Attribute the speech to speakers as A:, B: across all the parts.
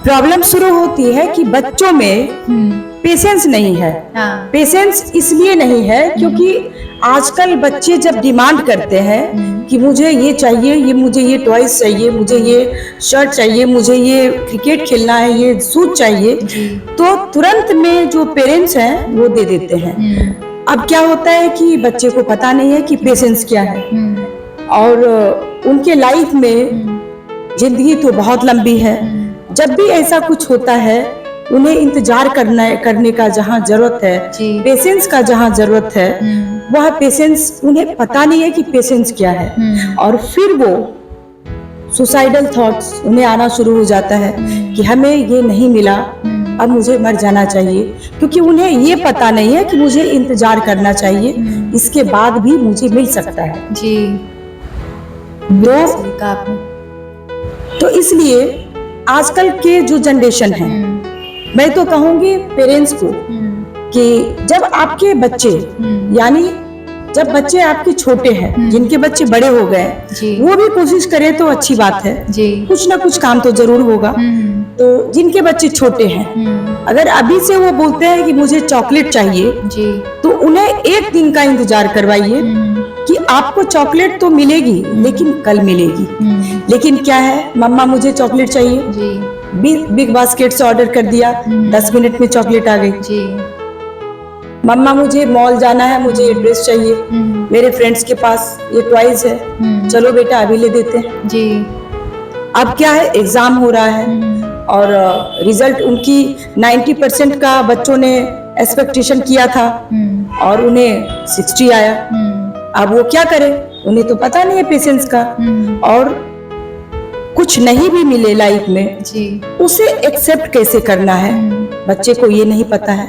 A: Problem शुरू होती है कि बच्चों में पेशेंस नहीं है। पेशेंस इसलिए नहीं है क्योंकि आजकल बच्चे जब डिमांड करते हैं कि मुझे ये चाहिए, ये मुझे ये टॉयज चाहिए, मुझे ये शर्ट चाहिए, मुझे ये क्रिकेट खेलना है, ये शूज चाहिए, तो तुरंत में जो पेरेंट्स हैं वो दे देते हैं। अब क्या होता है कि बच्चे को पता नहीं है कि पेशेंस क्या है, और उनके लाइफ में जिंदगी तो बहुत लंबी है। जब भी ऐसा कुछ होता है उन्हें इंतजार करने का जहाँ जरूरत है, पेशेंस का जहाँ जरूरत है, वह पेशेंस उन्हें पता नहीं है कि पेशेंस क्या है। और फिर वो सुसाइडल थॉट्स उन्हें आना शुरू हो जाता है कि हमें ये नहीं मिला, अब मुझे मर जाना चाहिए, क्योंकि उन्हें ये पता नहीं है कि मुझे इंतजार करना चाहिए, इसके बाद भी मुझे मिल सकता है।
B: जी
A: तो इसलिए आजकल के जो जनरेशन है, मैं तो कहूंगी पेरेंट्स को कि जब आपके बच्चे, यानी जब बच्चे आपके छोटे हैं, जिनके बच्चे बड़े हो गए, वो भी कोशिश करें तो अच्छी बात है, कुछ ना कुछ काम तो जरूर होगा। तो जिनके बच्चे छोटे हैं, अगर अभी से वो बोलते हैं कि मुझे चॉकलेट चाहिए, तो उन्हें एक दिन का इंतजार करवाइए कि आपको चॉकलेट तो मिलेगी लेकिन कल मिलेगी। लेकिन क्या है, मम्मा मुझे चॉकलेट चाहिए, बिग बास्केट से ऑर्डर कर दिया, 10 मिनट में चॉकलेट आ गई। मम्मा मुझे मॉल जाना है, मुझे ये ड्रेस चाहिए, मेरे फ्रेंड्स के पास ये टॉयज है, चलो बेटा अभी ले देते हैं। अब क्या है, एग्जाम हो रहा है और रिजल्ट उनकी 90% का बच्चों ने एक्सपेक्टेशन किया था और उन्हें 60 आया। अब वो क्या करे, उन्हें तो पता नहीं है पेशेंस का, और कुछ नहीं भी मिले लाइफ में उसे एक्सेप्ट कैसे करना है, बच्चे को ये नहीं पता है।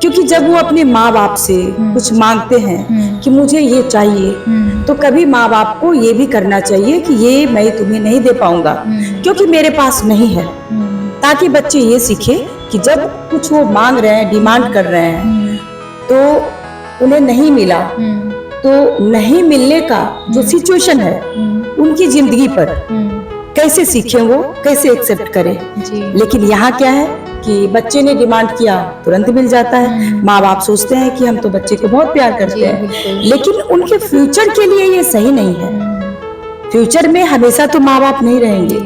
A: क्योंकि जब वो अपने माँ बाप से कुछ मांगते हैं कि मुझे ये चाहिए, तो कभी माँ बाप को ये भी करना चाहिए कि ये मैं तुम्हें नहीं दे पाऊंगा क्योंकि मेरे पास नहीं है, ताकि बच्चे ये सीखे कि जब कुछ वो मांग रहे हैं, डिमांड कर रहे हैं, तो उन्हें नहीं मिला, तो नहीं मिलने का जो सिचुएशन है उनकी जिंदगी पर कैसे सीखें, वो कैसे एक्सेप्ट करें। लेकिन यहाँ क्या है कि बच्चे ने डिमांड किया तुरंत मिल जाता है। माँ बाप सोचते हैं कि हम तो बच्चे को बहुत प्यार करते हैं, लेकिन उनके फ्यूचर के लिए ये सही नहीं है। फ्यूचर में हमेशा तो माँ बाप नहीं रहेंगे।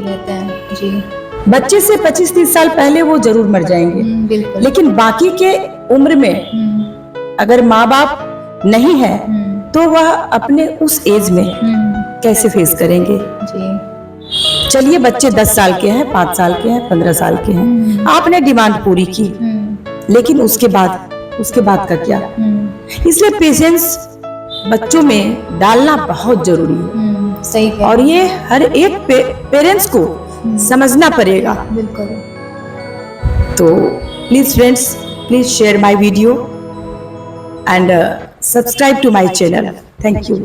A: बच्चे से 25-30 साल पहले वो जरूर मर जाएंगे, लेकिन बाकी के उम्र में अगर माँ बाप नहीं है तो वह अपने उस एज में कैसे फेस करेंगे। चलिए बच्चे 10 साल के हैं, 5 साल के हैं, 15 साल के हैं, आपने डिमांड पूरी की, लेकिन उसके बाद का क्या। इसलिए पेशेंस बच्चों में डालना बहुत जरूरी है।
B: सही है।
A: और ये हर एक पेरेंट्स को समझना पड़ेगा। तो please friends, please share my video and subscribe to my channel. Thank you.